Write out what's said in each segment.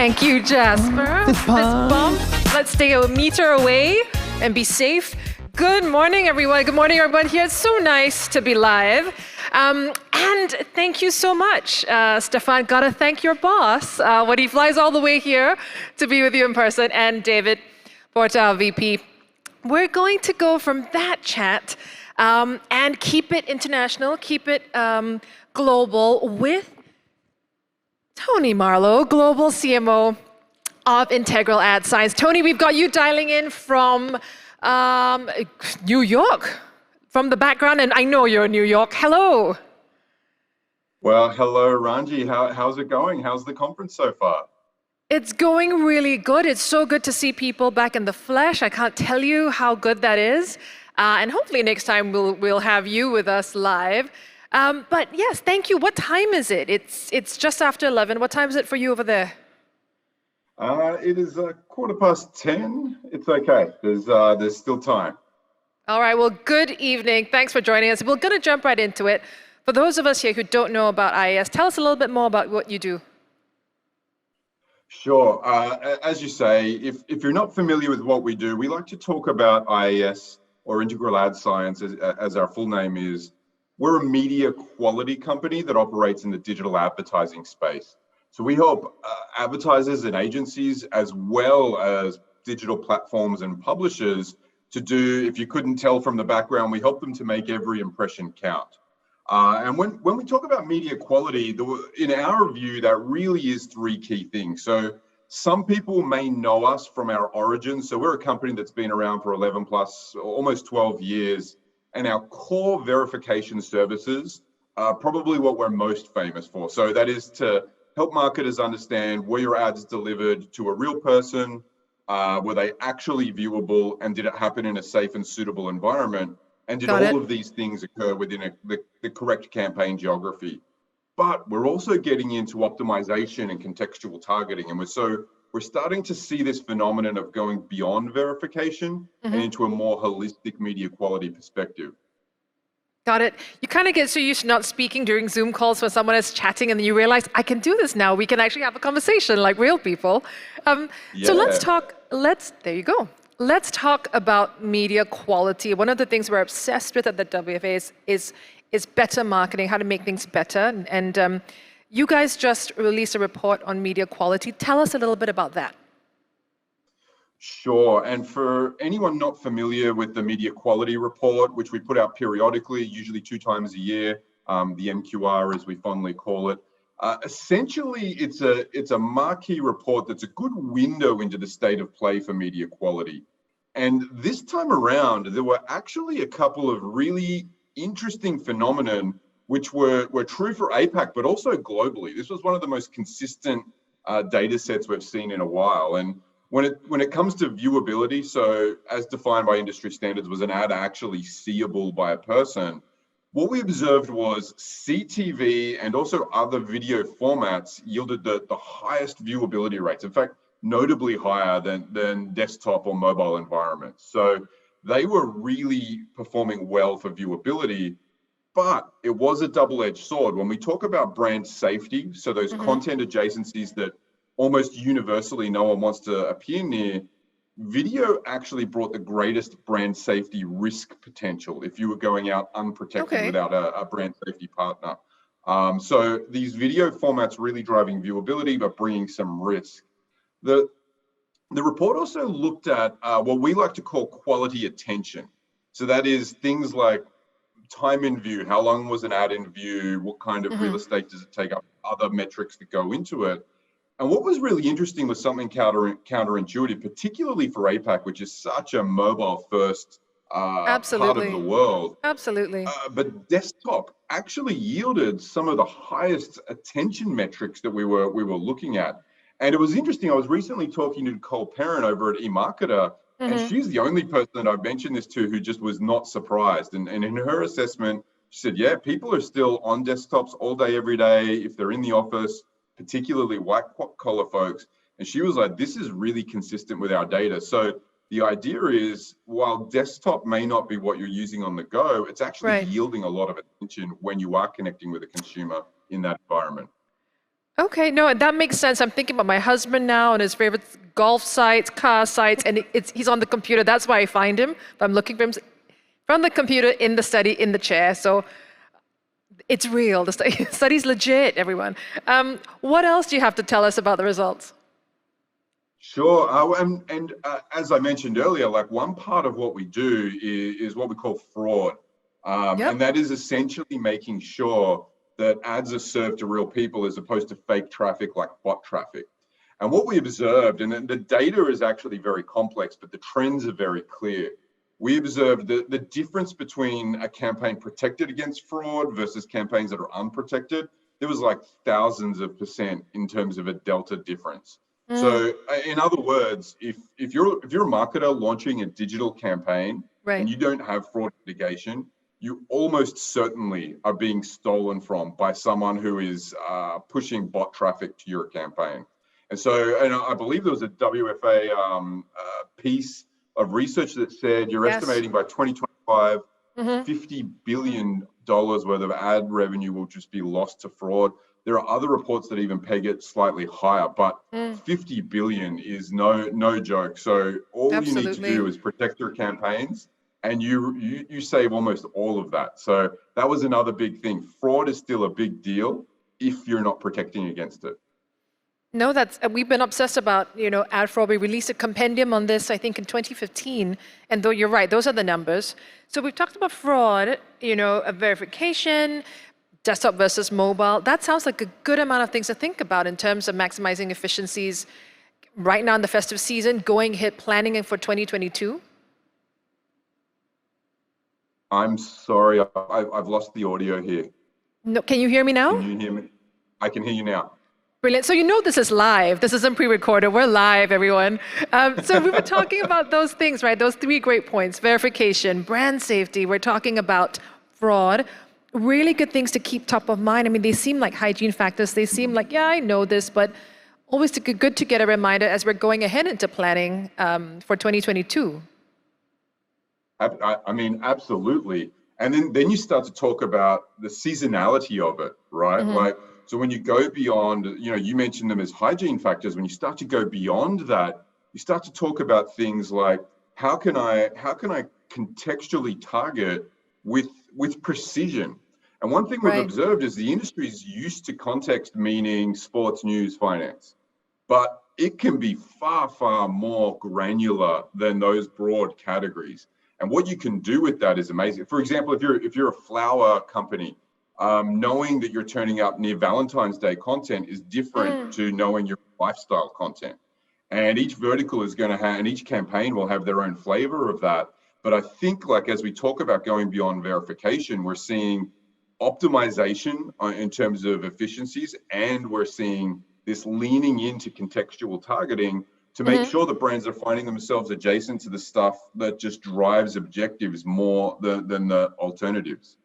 Thank you, Jasper. Fist bump. Let's stay a meter away and be safe. Good morning, everyone. Good morning, everyone here. It's so nice to be live. And thank you so much, Stefan. Gotta thank your boss when he flies all the way here to be with you in person, and David Porta, VP. We're going to go from that chat and keep it international, keep it global with Tony Marlow, Global CMO of Integral Ad Science. Tony, we've got you dialing in from New York, from the background, and I know you're in New York. Hello. Well, hello, Ranji. How's it going? How's the conference so far? It's going really good. It's so good to see people back in the flesh. I can't tell you how good that is. And hopefully next time we'll have you with us live. But yes, thank you. What time is it? It's just after 11. What time is it for you over there? It is 10:15. It's okay. There's still time. All right. Well, good evening. Thanks for joining us. We're going to jump right into it. For those of us here who don't know about IAS, tell us a little bit more about what you do. Sure. As you say, if you're not familiar with what we do, we like to talk about IAS, or Integral Ad Science, as our full name is. We're a media quality company that operates in the digital advertising space. So we help advertisers and agencies, as well as digital platforms and publishers, to do, if you couldn't tell from the background, we help them to make every impression count. And when we talk about media quality, in our view, that really is three key things. So some people may know us from our origins. So we're a company that's been around for 11 plus, almost 12 years. And our core verification services are probably what we're most famous for. So that is to help marketers understand were your ads delivered to a real person, were they actually viewable, and did it happen in a safe and suitable environment? And did all of these things occur within the correct campaign geography? But we're also getting into optimization and contextual targeting. And we're starting to see this phenomenon of going beyond verification and into a more holistic media quality perspective. Got it. You kind of get so used to not speaking during Zoom calls when someone is chatting, and then you realize, I can do this now. We can actually have a conversation like real people. So let's talk, there you go. Let's talk about media quality. One of the things we're obsessed with at the WFA is better marketing, how to make things better. And you guys just released a report on media quality. Tell us a little bit about that. Sure. And for anyone not familiar with the media quality report, which we put out periodically, usually 2 times a year, the MQR as we fondly call it, essentially it's a marquee report that's a good window into the state of play for media quality. And this time around, there were actually a couple of really interesting phenomenon which were true for APAC, but also globally. This was one of the most consistent data sets we've seen in a while. And when it comes to viewability, so as defined by industry standards, was an ad actually seeable by a person? What we observed was CTV and also other video formats yielded the highest viewability rates. In fact, notably higher than desktop or mobile environments. So they were really performing well for viewability, but it was a double-edged sword. When we talk about brand safety, so those content adjacencies that almost universally no one wants to appear near, video actually brought the greatest brand safety risk potential if you were going out unprotected without a brand safety partner. So these video formats really driving viewability, but bringing some risk. The report also looked at what we like to call quality attention. So that is things like time in view, how long was an ad in view, what kind of real estate does it take up, other metrics that go into it. And what was really interesting was something counterintuitive, particularly for APAC, which is such a mobile-first part of the world. Absolutely. But desktop actually yielded some of the highest attention metrics that we were looking at. And it was interesting. I was recently talking to Nicole Perrin over at eMarketer, and she's the only person that I've mentioned this to who just was not surprised. And in her assessment, she said, yeah, people are still on desktops all day, every day, if they're in the office, particularly white-collar folks. And she was like, this is really consistent with our data. So the idea is, while desktop may not be what you're using on the go, it's actually yielding a lot of attention when you are connecting with a consumer in that environment. Okay, no, that makes sense. I'm thinking about my husband now and his favorite golf sites, car sites, and he's on the computer. That's why I find him. If I'm looking for him from the computer in the study, in the chair. So it's real. The study's legit, everyone. What else do you have to tell us about the results? Sure. As I mentioned earlier, like one part of what we do is what we call fraud. Yep. And that is essentially making sure that ads are served to real people as opposed to fake traffic like bot traffic. And what we observed, and the data is actually very complex, but the trends are very clear. We observed the difference between a campaign protected against fraud versus campaigns that are unprotected. There was like thousands of percent in terms of a delta difference. So in other words, if you're a marketer launching a digital campaign and Right. you don't have fraud mitigation, you almost certainly are being stolen from by someone who is pushing bot traffic to your campaign. And so, and I believe there was a WFA piece of research that said you're Yes. estimating by 2025, $50 billion worth of ad revenue will just be lost to fraud. There are other reports that even peg it slightly higher, but 50 billion is no joke. So all you need to do is protect your campaigns, and you save almost all of that. So that was another big thing. Fraud is still a big deal if you're not protecting against it. No, we've been obsessed about, ad fraud. We released a compendium on this, I think, in 2015. And though you're right, those are the numbers. So we've talked about fraud, a verification, desktop versus mobile. That sounds like a good amount of things to think about in terms of maximizing efficiencies right now in the festive season, planning for 2022. I'm sorry, I've lost the audio here. No, can you hear me now? Can you hear me? I can hear you now. Brilliant. So this is live. This isn't pre-recorded. We're live, everyone. So we were talking about those things, right? Those three great points: verification, brand safety. We're talking about fraud. Really good things to keep top of mind. I mean, they seem like hygiene factors. They seem like, yeah, I know this, but always good to get a reminder as we're going ahead into planning for 2022. I mean, absolutely. And then you start to talk about the seasonality of it, right? Like, so when you go beyond, you mentioned them as hygiene factors. When you start to go beyond that, you start to talk about things like how can I contextually target with precision? And one thing we've observed is the industry is used to context, meaning sports, news, finance, but it can be far, far more granular than those broad categories. And what you can do with that is amazing. For example, if you're a flower company, knowing that you're turning up near Valentine's Day content is different to knowing your lifestyle content. And each vertical is going to have, and each campaign will have their own flavor of that. But I think, like, as we talk about going beyond verification, we're seeing optimization in terms of efficiencies, and we're seeing this leaning into contextual targeting to make sure that brands are finding themselves adjacent to the stuff that just drives objectives more than the alternatives.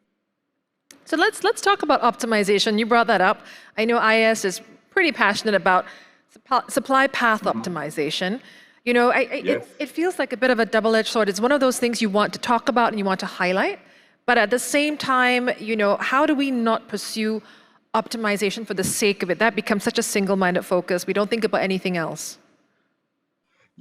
So let's talk about optimization. You brought that up. I know IS is pretty passionate about supply path optimization. It feels like a bit of a double-edged sword. It's one of those things you want to talk about and you want to highlight, but at the same time, how do we not pursue optimization for the sake of it? That becomes such a single-minded focus. We don't think about anything else.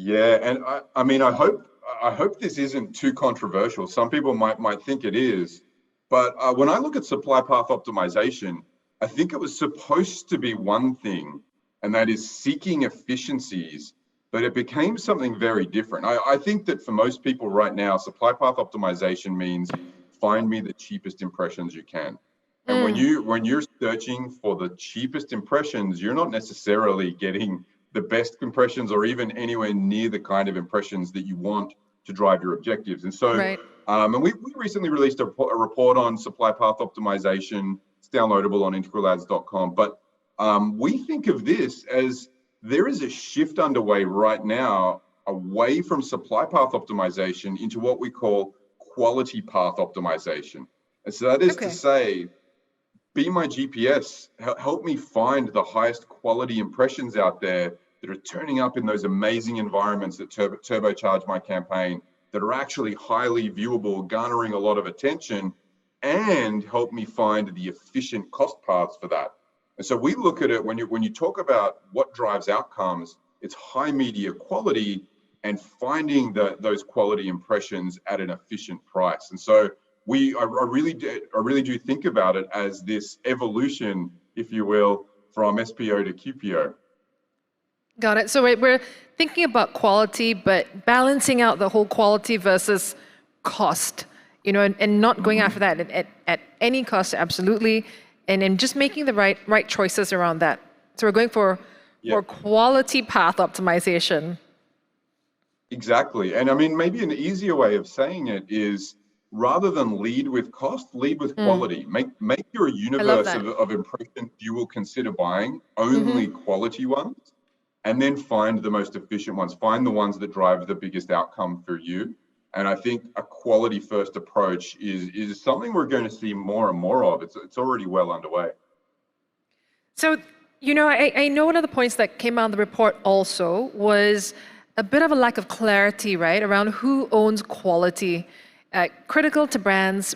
Yeah, and I mean, I hope this isn't too controversial. Some people might think it is, but when I look at supply path optimization, I think it was supposed to be one thing, and that is seeking efficiencies, but it became something very different. I think that for most people right now, supply path optimization means find me the cheapest impressions you can. And when you're searching for the cheapest impressions, you're not necessarily getting the best impressions or even anywhere near the kind of impressions that you want to drive your objectives. And so, and we recently released a report on supply path optimization. It's downloadable on integralads.com. But we think of this as there is a shift underway right now away from supply path optimization into what we call quality path optimization. And so that is to say, be my GPS, help me find the highest quality impressions out there that are turning up in those amazing environments that turbocharge my campaign, that are actually highly viewable, garnering a lot of attention, and help me find the efficient cost paths for that. And so we look at it when you talk about what drives outcomes, it's high media quality and finding those quality impressions at an efficient price. And so I really do think about it as this evolution, if you will, from SPO to QPO. Got it. So we're thinking about quality, but balancing out the whole quality versus cost, and not going after that at any cost, absolutely, and then just making the right choices around that. So we're going for quality path optimization. Exactly. And I mean, maybe an easier way of saying it is rather than lead with cost, lead with quality. Make your universe of impressions you will consider buying only quality ones, and then find the most efficient ones. Find the ones that drive the biggest outcome for you. And I think a quality first approach is something we're going to see more and more of. It's already well underway. So, I know one of the points that came out of the report also was a bit of a lack of clarity, right, around who owns quality. Critical to brands,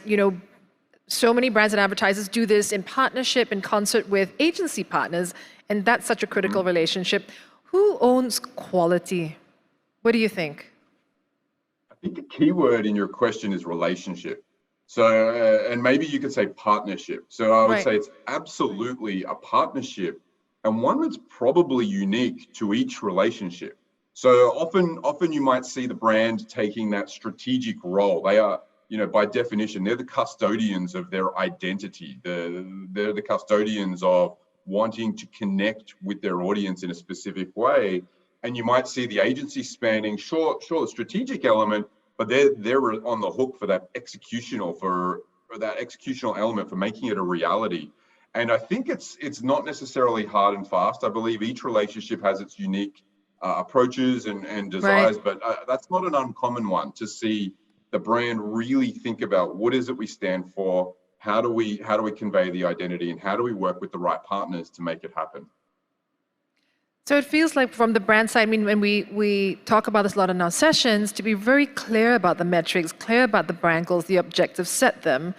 so many brands and advertisers do this in partnership, in concert with agency partners, and that's such a critical relationship. Who owns quality? What do you think? I think the key word in your question is relationship. So, and maybe you could say partnership. So I would say it's absolutely a partnership, and one that's probably unique to each relationship. So often you might see the brand taking that strategic role. They are, by definition, they're the custodians of their identity. They're the custodians of wanting to connect with their audience in a specific way. And you might see the agency spanning, sure, the strategic element, but they're on the hook for that executional, for that executional element, for making it a reality. And I think it's not necessarily hard and fast. I believe each relationship has its unique approaches and desires, but that's not an uncommon one to see the brand really think about what is it we stand for, how do we convey the identity, and how do we work with the right partners to make it happen. So it feels like from the brand side, I mean, when we talk about this a lot in our sessions, to be very clear about the metrics, clear about the brand goals, the objectives, set them,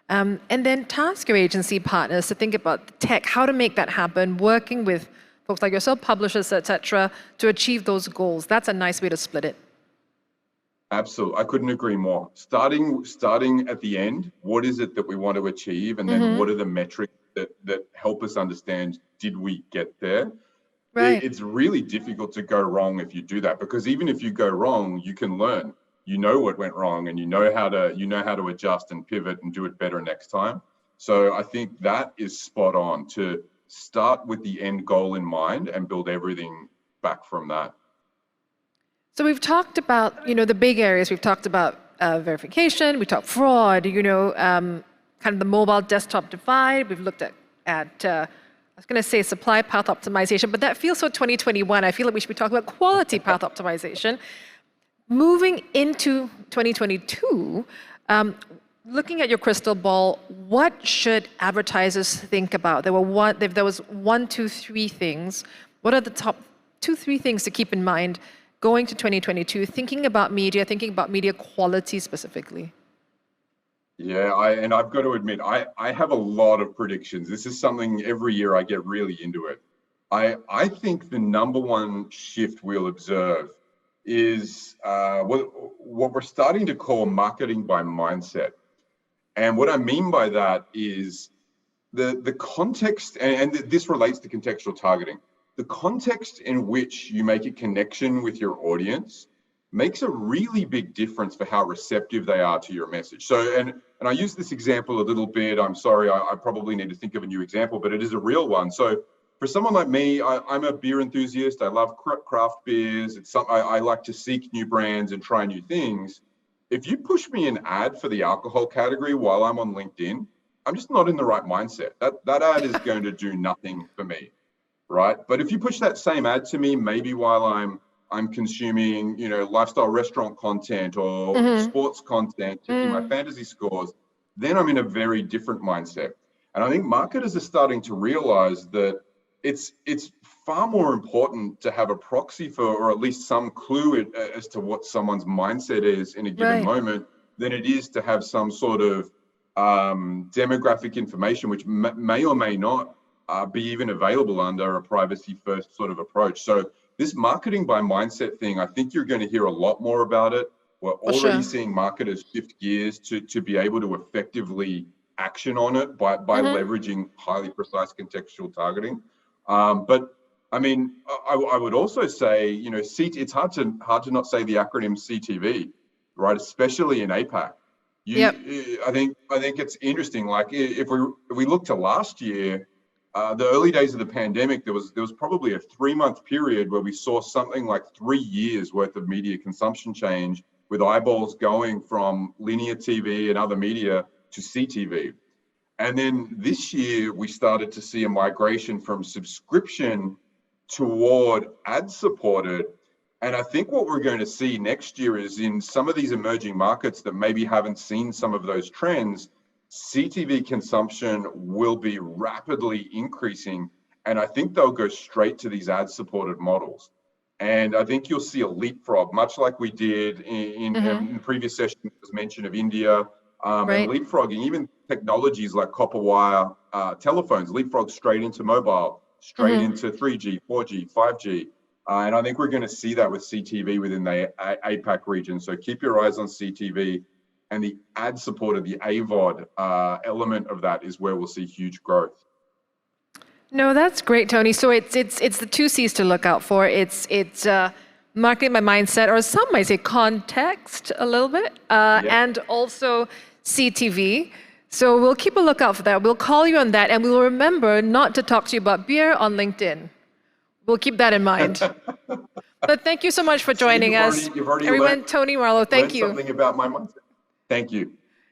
and then task your agency partners to think about the tech, how to make that happen, working with folks like yourself, publishers, et cetera, to achieve those goals. That's a nice way to split it. Absolutely. I couldn't agree more. Starting at the end, what is it that we want to achieve? And then what are the metrics that help us understand, did we get there? Right. It's really difficult to go wrong if you do that, because even if you go wrong, you can learn. You know what went wrong, and you know how to adjust and pivot and do it better next time. So I think that is spot on, to start with the end goal in mind and build everything back from that. So we've talked about, the big areas. We've talked about verification. We talked fraud. Kind of the mobile desktop divide. We've looked at I was going to say supply path optimization, but that feels so 2021. I feel like we should be talking about quality path optimization. Moving into 2022, looking at your crystal ball, what should advertisers think about? If there was 1, 2, 3 things, what are the top 2, 3 things to keep in mind going to 2022, thinking about media quality specifically? Yeah, I've got to admit, I have a lot of predictions. This is something every year I get really into it. I think the number one shift we'll observe is what we're starting to call marketing by mindset. And what I mean by that is the context, and this relates to contextual targeting. The context in which you make a connection with your audience makes a really big difference for how receptive they are to your message. So, and I use this example a little bit. I'm sorry, I probably need to think of a new example, but it is a real one. So for someone like me, I'm a beer enthusiast. I love craft beers. It's something I like to seek new brands and try new things. If you push me an ad for the alcohol category while I'm on LinkedIn, I'm just not in the right mindset. That ad is going to do nothing for me, right? But if you push that same ad to me, maybe while I'm consuming, lifestyle restaurant content or sports content, checking my fantasy scores, then I'm in a very different mindset. And I think marketers are starting to realize that it's far more important to have a proxy for, or at least some clue as to what someone's mindset is in a given moment, than it is to have some sort of demographic information, which may or may not be even available under a privacy first sort of approach. So this marketing by mindset thing, I think you're going to hear a lot more about it. We're already seeing marketers shift gears to be able to effectively action on it by leveraging highly precise contextual targeting. But I mean, I would also say, you know, it's hard to not say the acronym CTV, right? Especially in APAC. I think it's interesting. Like if we look to last year, the early days of the pandemic, there was probably a 3-month period where we saw something like 3 years worth of media consumption change, with eyeballs going from linear TV and other media to CTV. And then this year, we started to see a migration from subscription toward ad-supported. And I think what we're going to see next year is in some of these emerging markets that maybe haven't seen some of those trends, CTV consumption will be rapidly increasing. And I think they'll go straight to these ad-supported models. And I think you'll see a leapfrog, much like we did in the previous session, there was mention of India, and leapfrogging, even technologies like copper wire telephones, leapfrog straight into mobile, straight into 3G, 4G, 5G. And I think we're going to see that with CTV within the APAC region. So keep your eyes on CTV, and the ad-supported, the AVOD element of that is where we'll see huge growth. No, that's great, Tony. So it's the 2 C's to look out for. It's marketing by mindset, or some might say context a little bit, and also CTV. So we'll keep a lookout for that. We'll call you on that, and we'll remember not to talk to you about beer on LinkedIn. We'll keep that in mind. But thank you so much for joining us. Everyone, Tony Marlow, thank you. Something about my mindset. Thank you.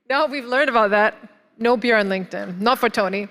No, we've learned about that. No beer on LinkedIn. Not for Tony.